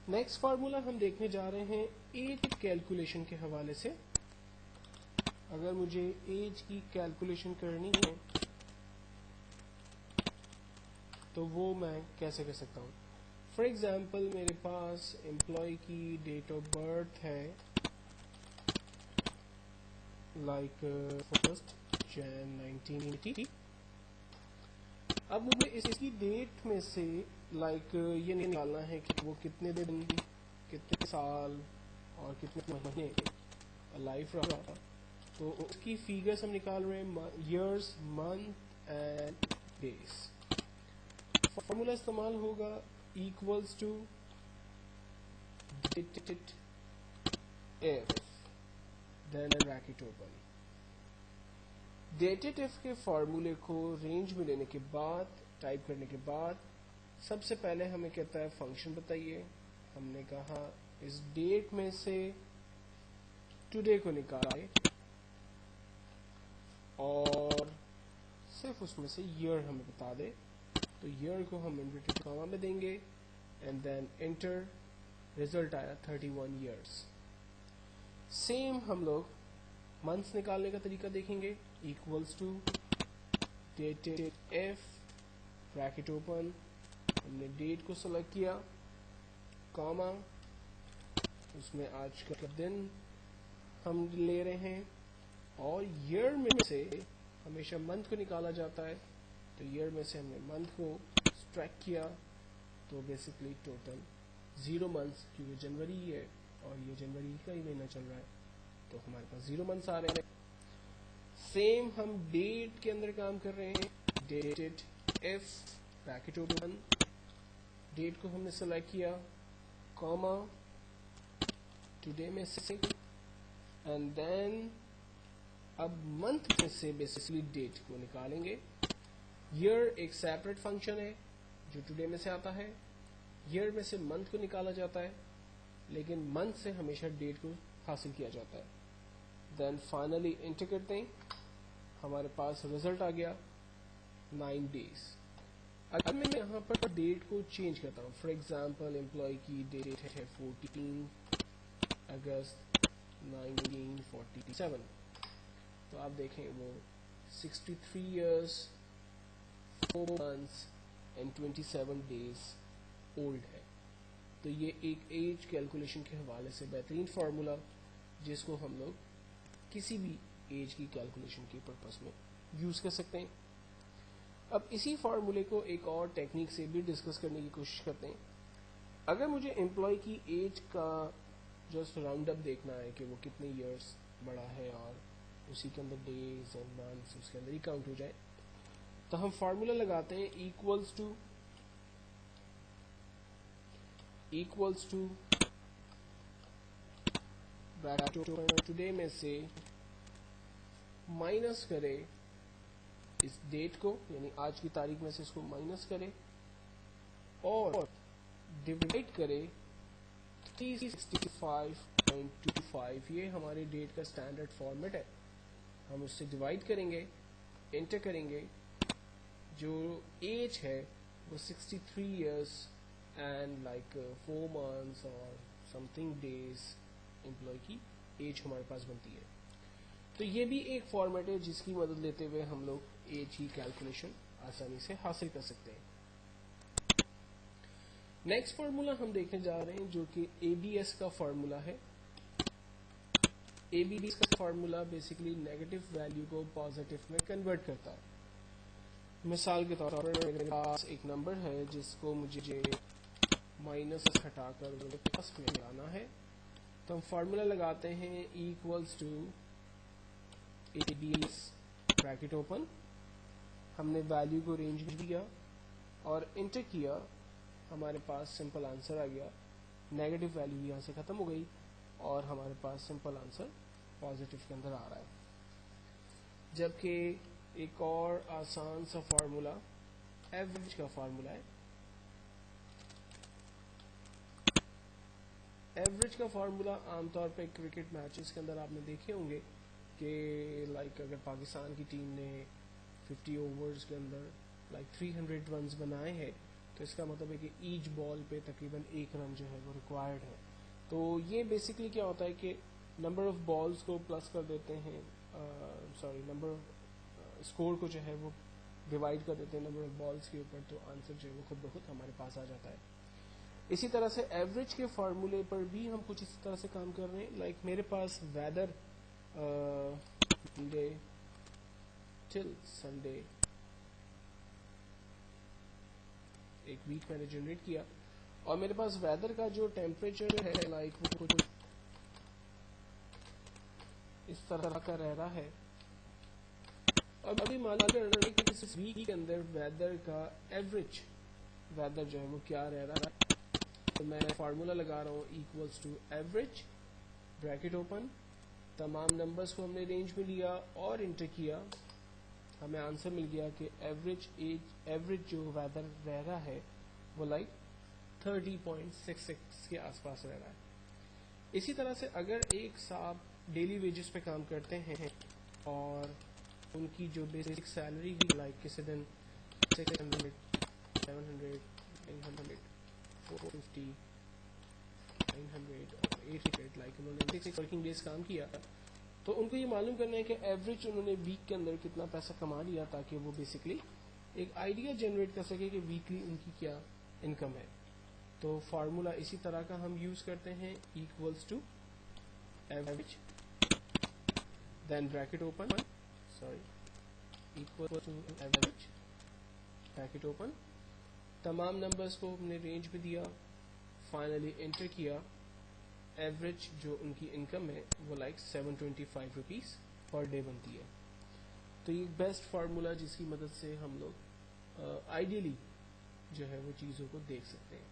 Next formula ہم دیکھنے جا رہے ہیں ایج کیلکولیشن کے حوالے سے. اگر مجھے ایج کی کیلکولیشن کرنی ہے تو وہ میں کیسے کر سکتا ہوں؟ فار ایگزامپل میرے پاس امپلائی کی ڈیٹ آف برتھ ہے لائک 1 جن 1980. اب مجھے اس کی ڈیٹ میں سے لائک یہ نکالنا ہے کہ وہ کتنے دن، کتنے سال اور کتنے مہینے لائف رہا. تو اس کی فیگرز ہم نکال رہے ہیں years, month and days. Formula استعمال ہوگا equals to dated if then bracket open. dated if کے فارمولے کو رینج میں لینے کے بعد، ٹائپ کرنے کے بعد، سب سے پہلے ہمیں کہتا ہے فنکشن بتائیے. ہم نے کہا اس ڈیٹ میں سے ٹوڈے کو نکالے اور صرف اس میں سے ایئر ہمیں بتا دے. تو ایئر کو ہم انورٹیڈ کاما میں دیں گے اینڈ دین انٹر. ریزلٹ آیا 31 ایئرس. سیم ہم لوگ منتھس نکالنے کا طریقہ دیکھیں گے. Equals to dated if bracket open, ہم نے ڈیٹ کو سلیکٹ کیا، کاما، اس میں آج کا دن ہم لے رہے ہیں، اور ایئر میں سے ہمیشہ منتھ کو نکالا جاتا ہے. تو ایئر میں سے ہم نے منتھ کو سبٹریکٹ کیا تو بیسکلی ٹوٹل 0 منتھس، کیونکہ جنوری ہے اور یہ جنوری کا ہی مہینہ چل رہا ہے تو ہمارے پاس 0 منتھس آ رہے ہیں. سیم ہم ڈیٹ کے اندر کام کر رہے ہیں. Dated if bracket open, date کو ہم نے سلیکٹ کیا، کاما، ٹوڈے میں سے، اینڈ دین اب منتھ میں سے بیسکلی ڈیٹ کو نکالیں گے. ایئر ایک سیپریٹ فنکشن ہے جو ٹوڈے میں سے آتا ہے. ایئر میں سے منتھ کو نکالا جاتا ہے لیکن منتھ سے ہمیشہ ڈیٹ کو حاصل کیا جاتا ہے. دین فائنلی انٹر کرتے ہیں، ہمارے پاس ریزلٹ آ گیا 9 days. اگر میں یہاں پر ڈیٹ کو چینج کرتا ہوں، فار ایگزامپل امپلائی کی ڈیٹ ہے 14 اگست 1947، تو آپ دیکھیں وہ 63 years 4 months and 27 days old ہے. تو یہ ایک ایج کیلکولیشن کے حوالے سے بہترین فارمولا جس کو ہم لوگ کسی بھی ایج کی کیلکولیشن کے پرپس میں یوز کر سکتے ہیں. اب اسی فارمولے کو ایک اور ٹیکنیک سے بھی ڈسکس کرنے کی کوشش کرتے ہیں. اگر مجھے امپلائی کی ایج کا جسٹ راؤنڈ اپ دیکھنا ہے کہ وہ کتنے ایئرس بڑا ہے اور اسی کے اندر ڈیز اینڈ منتھس اس کے اندر ہی کاؤنٹ ہو جائے، تو ہم فارمولا لگاتے ہیں ایکولس ٹو ٹوڈے میں سے مائنس کرے اس ڈیٹ کو، یعنی آج کی تاریخ میں سے اس کو مائنس کرے اور ڈیوائڈ کرے 365.25. یہ ہمارے ڈیٹ کا اسٹینڈرڈ فارمیٹ ہے. ہم اس سے ڈیوائڈ کریں گے، انٹر کریں گے، جو ایج ہے وہ 63 ایئرس اینڈ لائک 4 months اور سم تھنگ ڈیز امپلائی کی ایج ہمارے پاس بنتی ہے. تو یہ بھی ایک فارمیٹ ہے جس کی مدد لیتے ہوئے ہم لوگ ایج کی کیلکولیشن آسانی سے حاصل کر سکتے ہیں. نیکسٹ فارمولا ہم دیکھنے جا رہے ہیں جو کہ اے بی ایس کا فارمولا ہے. اے بی ایس کا فارمولا بیسیکلی نیگیٹو ویلیو کو پازیٹیو میں کنورٹ کرتا ہے. مثال کے طور پر میرے پاس ایک نمبر ہے جس کو مجھے مائنس ہٹا کر پلس میں لانا ہے، تو ہم فارمولا لگاتے ہیں equals to A B S bracket open. ہم نے ویلیو کو رینج میں دیا اور انٹر کیا، ہمارے پاس سمپل آنسر آ گیا. نیگیٹو ویلیو یہاں سے ختم ہو گئی اور ہمارے پاس سمپل آنسر پازیٹیو کے اندر آ رہا ہے. جبکہ ایک اور آسان سا فارمولا ایوریج کا فارمولا ہے. ایوریج کا فارمولا عام طور پہ کرکٹ میچز کے اندر آپ نے دیکھے ہوں گے کہ لائک اگر پاکستان کی ٹیم نے 50 اوورز کے اندر لائک 300 رنز بنائے ہیں تو اس کا مطلب ہے کہ ایچ بال پہ تقریباً 1 رن جو ہے وہ ریکوائرڈ ہے. تو یہ بیسکلی کیا ہوتا ہے کہ نمبر آف بالز کو پلس کر دیتے ہیں، نمبر اسکور کو جو ہے وہ ڈیوائڈ کر دیتے ہیں نمبر آف بالز کے اوپر، تو آنسر جو ہے وہ خود بخود ہمارے پاس آ جاتا ہے. اسی طرح سے ایوریج کے فارمولے پر بھی ہم کچھ اسی طرح سے کام کر رہے ہیں. لائک میرے پاس ویدر منڈے ٹل سنڈے ایک ویک میں نے جنریٹ کیا، اور میرے پاس ویدر کا جو ٹیمپریچر ہے لائک وہ کچھ اس طرح کا رہ رہا ہے. اب ابھی معلوم کرنا ہے کہ اس ویک کے اندر ویدر کا ایوریج ویدر جو ہے وہ کیا رہ رہا ہے. تو میں فارمولا لگا رہا ہوں equals to average bracket open, تمام نمبرز کو ہم نے رینج میں لیا اور انٹر کیا، ہمیں آنسر مل گیا کہ ایوریج جو ویدر رہ رہا ہے وہ لائک 30.66 کے آس پاس رہ رہا ہے. اسی طرح سے اگر ایک صاحب ڈیلی ویجز پہ کام کرتے ہیں اور ان کی جو بیسک سیلری ہی لائک کسی دن 600 700 900 450 900 اور 800 لائک انہوں نے 6 ورکنگ ڈیز کام کیا، تو ان کو یہ معلوم کرنا ہے کہ ایوریج انہوں نے ویک کے اندر کتنا پیسہ کما لیا، تاکہ وہ بیسکلی ایک آئیڈیا جنریٹ کر سکے کہ ویکلی ان کی کیا انکم ہے. تو فارمولا اسی طرح کا ہم یوز کرتے ہیں equals to average then bracket open equal to average bracket open، تمام نمبرز کو ہم نے رینج میں دیا، فائنلی انٹر کیا، ایوریج جو ان کی انکم ہے وہ لائک 725 روپیز پر ڈے بنتی ہے. تو یہ بیسٹ فارمولا جس کی مدد سے ہم لوگ آئیڈیلی جو ہے وہ چیزوں کو دیکھ سکتے ہیں.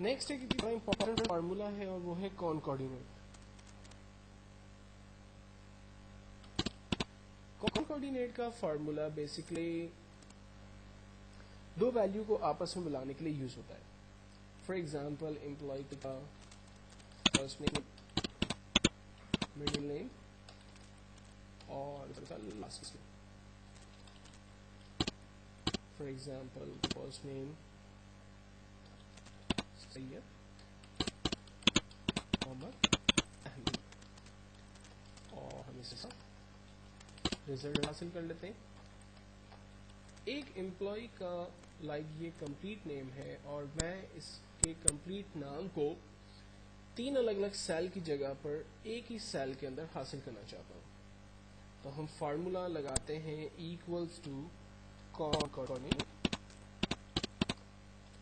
نیکسٹ ایک بڑا امپورٹنٹ فارمولا ہے اور وہ ہے کانکارڈینیٹ. کانکارڈینیٹ کا فارمولا بیسکلی دو ویلیو کو آپس میں ملانے کے لیے یوز ہوتا ہے. فار ایگزامپل امپلائی کا فرسٹ نیم، مڈل نیم اور last name. For example first name Syed Muhammad Ahmed, اور ہم اس کے رزلٹ حاصل کر لیتے ہیں. ایک امپلائی کا لائک یہ کمپلیٹ نیم ہے اور میں اس کے کمپلیٹ نام کو 3 الگ الگ سیل کی جگہ پر ایک ہی سیل کے اندر حاصل کرنا چاہتا ہوں. تو ہم فارمولا لگاتے ہیں equals to concatenate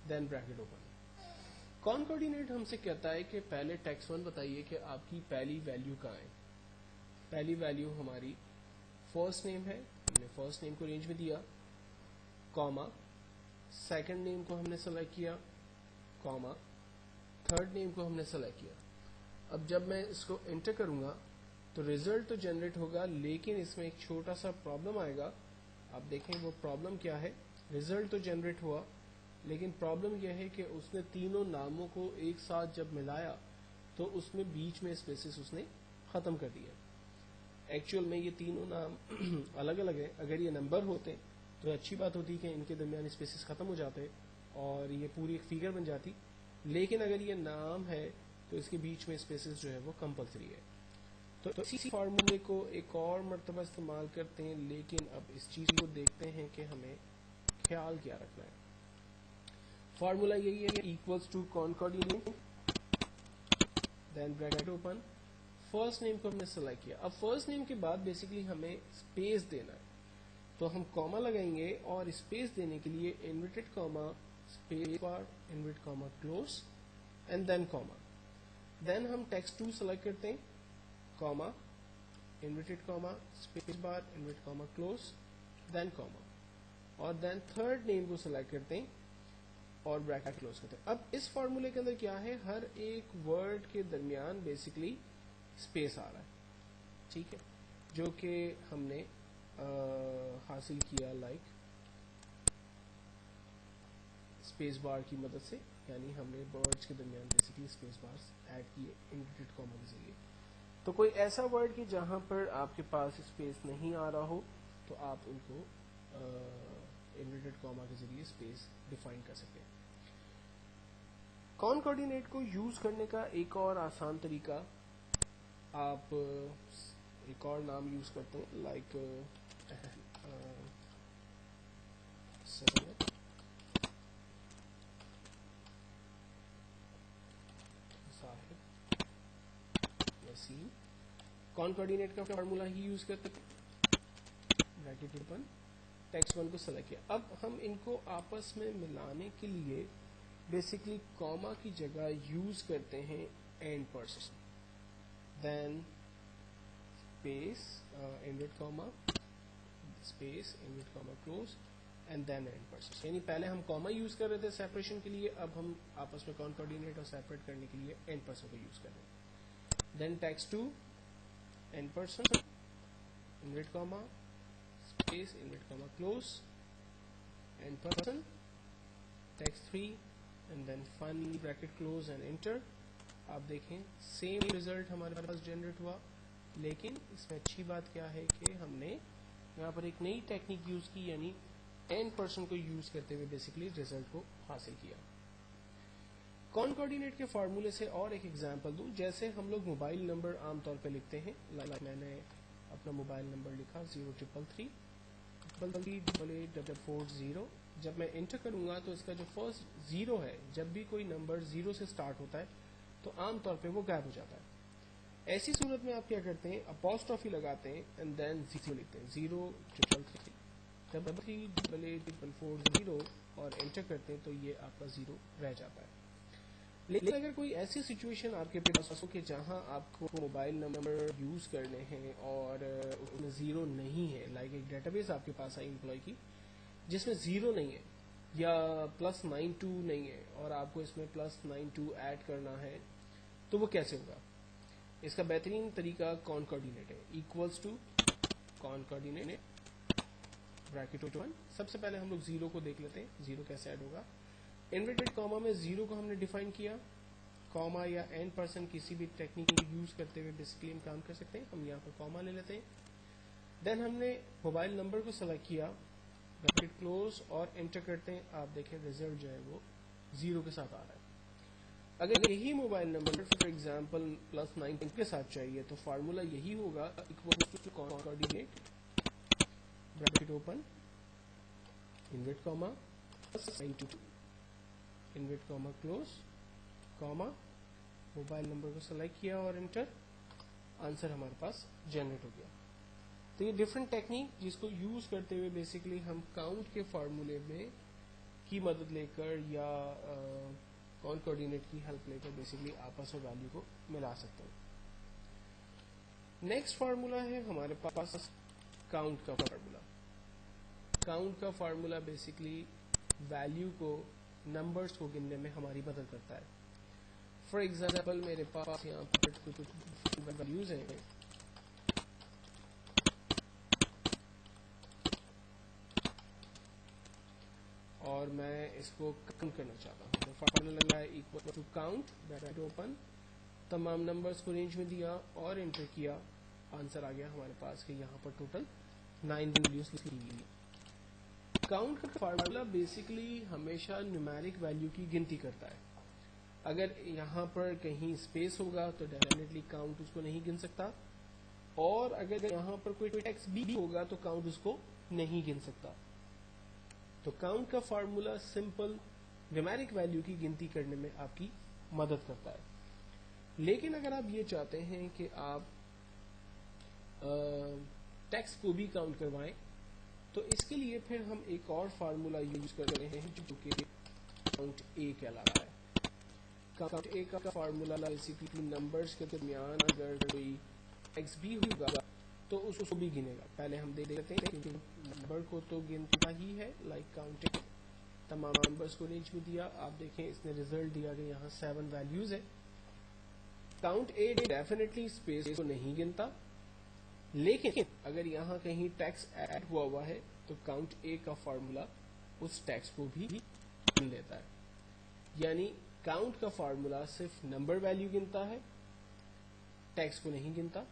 then bracket open. Concatenate ہم سے کہتا ہے کہ پہلے ٹیکس 1 بتائیے کہ آپ کی پہلی ویلیو کہاں ہے. پہلی ویلیو ہماری فرسٹ نیم ہے، ہم نے فرسٹ نیم کو رینج میں دیا، کاما سیکنڈ نیم کو ہم نے سلیکٹ کیا، کاما تھرڈ نیم کو ہم نے سلیکٹ کیا. اب جب میں اس کو انٹر کروں گا تو ریزلٹ تو جنریٹ ہوگا، لیکن اس میں ایک چھوٹا سا پرابلم آئے گا. آپ دیکھیں وہ پرابلم کیا ہے. ریزلٹ تو جنریٹ ہوا، لیکن پرابلم یہ ہے کہ اس نے تینوں ناموں کو ایک ساتھ جب ملایا تو اس میں بیچ میں اسپیسز اس نے ختم کر دیا. ایکچوئل میں یہ تینوں نام الگ الگ ہیں. اگر یہ نمبر ہوتے تو اچھی بات ہوتی کہ ان کے درمیان اسپیسز ختم ہو جاتے اور یہ پوری ایک فگر بن جاتی، لیکن اگر یہ نام ہے تو اس کے بیچ میں اسپیسز جو ہے وہ کمپلسری ہے. تو اسی فارمولے کو ایک اور مرتبہ استعمال کرتے ہیں، لیکن اب اس چیز کو دیکھتے ہیں کہ ہمیں خیال کیا رکھنا ہے. فارمولا یہی ہے، equals to concatenate then bracket open. First name کو ہم نے سلیکٹ کیا. اب فرسٹ نیم کے بعد بیسکلی ہمیں اسپیس دینا ہے، تو ہم کاما لگائیں گے اور اسپیس دینے کے لیے inverted comma space bar invert comma close and then comma. Then ہم ٹیکسٹ 2 سلیکٹ کرتے ہیں، comma inverted comma space bar invert comma close then comma, اور دین تھرڈ نیم کو سلیکٹ کرتے ہیں اور بریکٹ کلوز کرتے ہیں. اب اس فارمولے کے اندر کیا ہے، ہر ایک ورڈ کے درمیان بیسکلی اسپیس آ رہا ہے، ٹھیک ہے، جو کہ ہم نے حاصل کیا لائک اسپیس بار کی مدد سے، یعنی ہم نے ورڈز کے درمیان بیسکلی اسپیس بارز ایڈ کیے انورٹڈ کاما کے ذریعے. تو کوئی ایسا ورڈ کہ جہاں پر آپ کے پاس اسپیس نہیں آ رہا ہو تو آپ ان کو इन्वर्टेड कॉमा के जरिए स्पेस डिफाइन कर सकें। कॉनकॉर्डिनेट को यूज करने का एक और आसान तरीका, आप एक और नाम यूज करते हैं लाइक कॉनकॉर्डिनेट का फार्मूला ही यूज करते हैं, ब्रैकेट ओपन, टेक्स्ट 1 को सेलेक्ट किया। अब हम इनको आपस में मिलाने के लिए बेसिकली कॉमा की जगह यूज करते हैं and percent, then space invert comma, space invert comma close and then and percent. यानी पहले हम कॉमा यूज कर रहे थे सेपरेशन के लिए, अब हम आपस में कॉनकॉर्डिनेट और सेपरेट करने के लिए एंड परसेंट को यूज कर रहे हैं। Then text 2 and percent, invert comma, space invert comma close and percent, text 3 and then finally bracket close and enter. आप देखें सेम रिजल्ट हमारे पास जनरेट हुआ, लेकिन इसमें अच्छी बात क्या है कि हमने यहाँ पर एक नई टेक्निक यूज की, यानी एंड परसेंट को यूज करते हुए बेसिकली रिजल्ट को हासिल किया। कॉनकॉर्डिनेट के फार्मूले से और एक एग्जांपल दूं, जैसे हम लोग मोबाइल नंबर आमतौर पे लिखते हैं, लाइक मैंने अपना मोबाइल नंबर लिखा 0333888840। जब मैं इंटर करूंगा तो इसका जो फर्स्ट जीरो है, जब भी कोई नंबर जीरो से स्टार्ट होता है तो आमतौर पे वो गायब हो जाता है। ऐसी सूरत में आप क्या करते हैं, अपॉस्ट्रोफी लगाते हैं एंड देन जीरो लिखते हैं, 0333888840 और एंटर करते हैं तो ये आपका जीरो रह जाता है। लेकिन अगर कोई ऐसी सिचुएशन आपके पास हो कि जहां आपको मोबाइल नंबर यूज करने हैं और उसमें जीरो नहीं है, लाइक एक डेटाबेस आपके पास है एम्प्लॉय की जिसमें जीरो नहीं है या +92 नहीं है और आपको इसमें +92 ऐड करना है, तो वो कैसे होगा? इसका बेहतरीन तरीका कॉनकॉर्डिनेट है, equals to concatenate bracket open. सबसे पहले हम लोग जीरो को देख लेते हैं, जीरो कैसे ऐड होगा। इन्वर्टेड कॉमा में जीरो को हमने डिफाइन किया, कॉमा या एंड परसेंट किसी भी टेक्निक को यूज करते हुए बेसिकली हम काम कर सकते हैं। हम यहाँ पर कॉमा ले लेते हैं, देन हमने मोबाइल नंबर को सेलेक्ट किया, ब्रैकेट क्लोज और एंटर करते हैं। आप देखें रिजल्ट जो है वो जीरो के साथ आ रहा है। अगर यही मोबाइल नंबर फॉर एग्जांपल +9 के साथ चाहिए तो फार्मूला यही होगा, equal to concatenate bracket open invert comma +92 invert comma close comma, mobile number को सेलेक्ट किया और एंटर, आंसर हमारे पास जनरेट हो गया। तो ये डिफरेंट टेक्निक जिसको यूज करते हुए बेसिकली हम काउंट के फार्मूले में की मदद लेकर या कॉनकॉर्डिनेट की हेल्प लेकर बेसिकली आपस में वैल्यू को मिला सकते हैं। नेक्स्ट फार्मूला है हमारे पास काउंट का फार्मूला। काउंट का फार्मूला बेसिकली वैल्यू को, नंबर्स को गिनने में हमारी मदद करता है। फॉर एग्जाम्पल मेरे पास यहाँ पर कुछ वैल्यूज हैं, और मैं इसको काउंट करना चाहता हूँ, तो फार्मूला लगा है equal to count bracket open, तमाम नंबर्स को रेंज में दिया और एंटर किया, आंसर आ गया हमारे पास कि यहाँ पर टोटल 9 वैल्यूज लिखी गई। काउंट का फार्मूला बेसिकली हमेशा न्यूमेरिक वैल्यू की गिनती करता है। अगर यहाँ पर कहीं स्पेस होगा तो डेफिनेटली काउंट उसको नहीं गिन सकता, और अगर यहाँ पर कोई टेक्स्ट भी होगा तो काउंट उसको नहीं गिन सकता। तो काउंट का फार्मूला सिंपल न्यूमेरिक वैल्यू की गिनती करने में आपकी मदद करता है। लेकिन अगर आप ये चाहते हैं कि आप टेक्स्ट को भी काउंट करवाएं, तो इसके लिए फिर हम एक और फार्मूला यूज कर रहे हैं जो कि काउंट ए कहलाता है। काउंट ए का फार्मूला बेसिकली नंबर्स के दरमियान अगर कोई टेक्स्ट भी होगा तो उसको भी गिनेगा। पहले हम देख लेते हैं, क्योंकि नंबर को तो गिनता ही है, लाइक काउंटिंग तमाम नंबर्स को रेंज में दिया। आप देखें इसने रिजल्ट दिया कि यहाँ 7 वैल्यूज है। काउंट ए डेफिनेटली स्पेस को नहीं गिनता, लेकिन अगर यहाँ कहीं टेक्स्ट ऐड हुआ है तो काउंट ए का फार्मूला उस टेक्स्ट को भी गिन लेता है। यानी काउंट का फार्मूला सिर्फ नंबर वैल्यू गिनता है, टेक्स्ट को नहीं गिनता,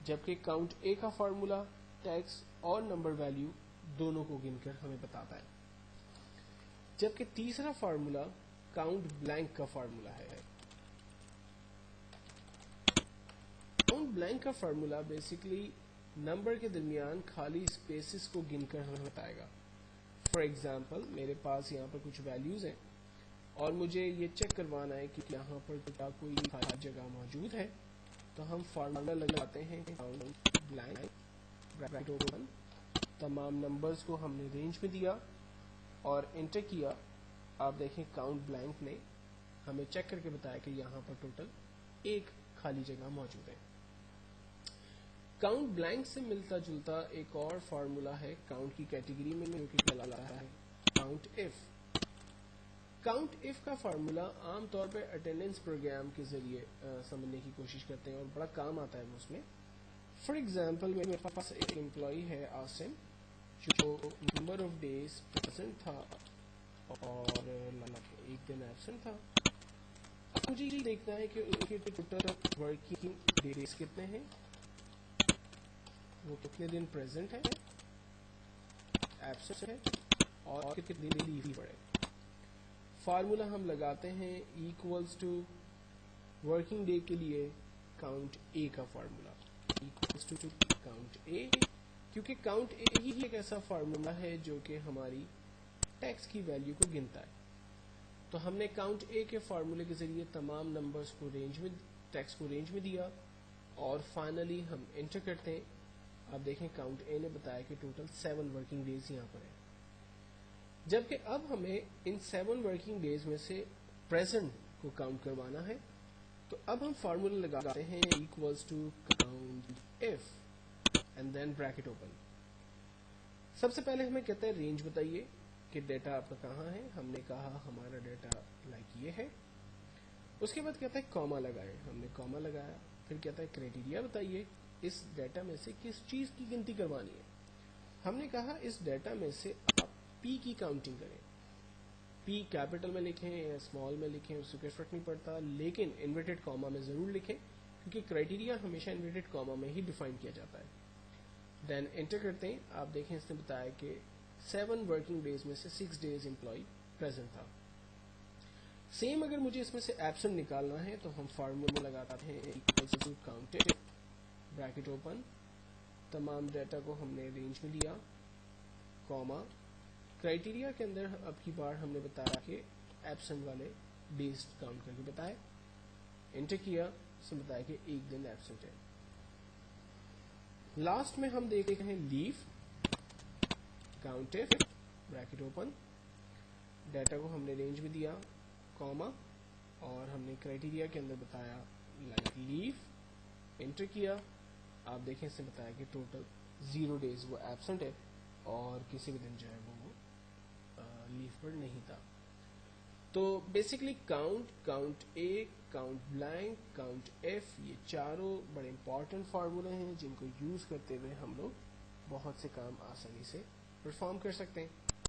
जबकि काउंट ए का फार्मूला टेक्स्ट और नंबर वैल्यू दोनों को गिनकर हमें बताता है। जबकि तीसरा फार्मूला काउंट ब्लैंक का फार्मूला है। काउंट ब्लैंक का फार्मूला बेसिकली नंबर के दरमियान खाली स्पेसेस को गिनकर हमें बताएगा। फॉर एग्जाम्पल, मेरे पास यहाँ पर कुछ वैल्यूज हैं और मुझे ये चेक करवाना है कि यहाँ पर क्या कोई खाली जगह मौजूद है, तो हम फार्मूला लगाते हैं काउंट ब्लैंक ब्रैकेट ओपन, तमाम नंबर्स को हमने रेंज में दिया और एंटर किया। आप देखें काउंट ब्लैंक ने हमें चेक करके बताया कि यहाँ पर टोटल एक खाली जगह मौजूद है। काउंट ब्लैंक से मिलता जुलता एक और फार्मूला है काउंट की कैटेगरी में, जो कि कहलाता है काउंट इफ। काउंट इफ का फार्मूला आमतौर पर अटेंडेंस प्रोग्राम के जरिए समझने की कोशिश करते हैं और बड़ा काम आता है उसमें। फॉर एग्जाम्पल, मेरे पास एक एम्प्लॉय है आसिम, जो नंबर ऑफ डेज प्रेजेंट था और एक दिन एब्सेंट था। अब मुझे ये देखना है कि उसके टोटल वर्किंग डेज कितने हैं, वो कितने दिन प्रेजेंट है, एब्सेंट है और कितने दिन लीव पर है। फार्मूला हम लगाते हैं इक्वल्स टू वर्किंग डे के लिए काउंट ए का फार्मूला, इक्वल्स टू काउंट ए, क्योंकि काउंट ए ही एक ऐसा फार्मूला है जो कि हमारी टैक्स की वैल्यू को गिनता है। तो हमने काउंट ए के फार्मूले के जरिए तमाम नंबर्स को रेंज में, टैक्स को रेंज में दिया और फाइनली हम एंटर करते हैं। आप देखें काउंट ए ने बताया कि टोटल 7 वर्किंग डेज यहाँ पर है, जबकि अब हमें इन 7 वर्किंग डेज में से प्रेजेंट को काउंट करवाना है। तो अब हम फार्मूला लगाते हैं equals to count if and then bracket open. सबसे पहले हमें कहते हैं रेंज बताइए कि डेटा आपका कहाँ है। हमने कहा हमारा डेटा लाइक ये है। उसके बाद कहता है कॉमा लगाएं, हमने कॉमा लगाया। फिर कहता है क्राइटेरिया बताइए, इस डेटा में से किस चीज की गिनती करवानी है। हमने कहा इस डेटा में से आप पी की काउंटिंग करें। पी कैपिटल में लिखें या स्मॉल में लिखें, उससे कोई फर्क नहीं पड़ता, लेकिन इन्वर्टेड कॉमा में जरूर लिखें, क्योंकि क्राइटेरिया हमेशा इन्वर्टेड कॉमा में ही डिफाइन किया जाता है। देन एंटर करते हैं। आप देखें इसने बताया कि 7 वर्किंग डेज में से 6 डेज एम्प्लॉय प्रेजेंट था। सेम अगर मुझे इसमें से एब्सेंट निकालना है तो हम फार्मूला लगाते हैं equals to counted bracket open, तमाम डाटा को हमने रेंज में लिया, कॉमा, क्राइटेरिया के अंदर अब की बार हमने बताया कि एब्सेंट वाले डेज काउंट करके बताए। एंटर किया, उसने बताया कि एक दिन एब्सेंट है। लास्ट में हम देख रहे हैं leave, counted bracket open, data को हमने रेंज में दिया, कॉमा, और हमने क्राइटेरिया के अंदर बताया लाइक लीव। एंटर किया, आप देखें इसने बताया कि टोटल 0 डेज वो एब्सेंट है और किसी भी दिन जो है वो लीव पर नहीं था। तो बेसिकली काउंट, काउंट ए, काउंट ब्लैंक, काउंट एफ, ये चारों बड़े इंपॉर्टेंट फार्मूले हैं जिनको यूज करते हुए हम लोग बहुत से काम आसानी से परफॉर्म कर सकते हैं।